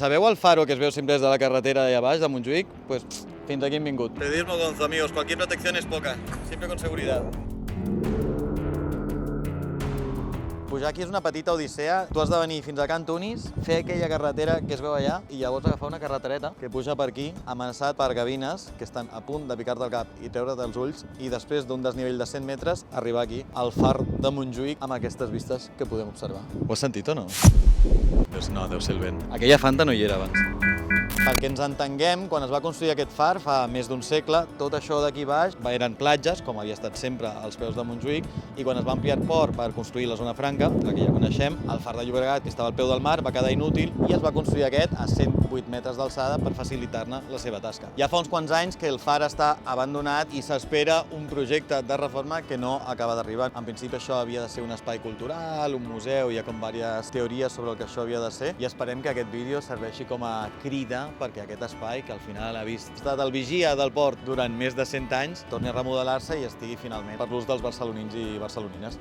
Sabeu el faro que es veu sempre des de la carretera d'allà baix, de Montjuïc? Pues fins aquí hem vingut. Pedismo gonzo, amigos, cualquier protección es poca, siempre con seguridad. Pujar aquí és una petita odissea. Tu has de venir fins a Can Tunis, fer aquella carretera que es veu allà i llavors agafar una carretereta que puja per aquí, amenaçat per gavines que estan a punt de picar-te el cap i treure't els ulls i després d'un desnivell de 100 metres arribar aquí, al far de Montjuïc, amb aquestes vistes que podem observar. Ho has sentit o no? Doncs no, deu ser el vent. Aquella fanta no hi era abans. Perquè ens entenguem, quan es va construir aquest far fa més d'un segle, tot això d'aquí baix eren platges, com havia estat sempre als peus de Montjuïc, i quan es va ampliar port per construir la zona franca, la que ja coneixem, el far de Llobregat, que estava al peu del mar, va quedar inútil i es va construir aquest a 108 metres d'alçada per facilitar-ne la seva tasca. Ja fa uns quants anys que el far està abandonat i s'espera un projecte de reforma que no acaba d'arribar. En principi això havia de ser un espai cultural, un museu, hi ha com diverses teories sobre el que això havia de ser i esperem que aquest vídeo serveixi com a crida perquè aquest espai, que al final ha estat el vigia del port durant més de 100 anys, torni a remodelar-se i estigui finalment per l'ús dels barcelonins i barcelonines.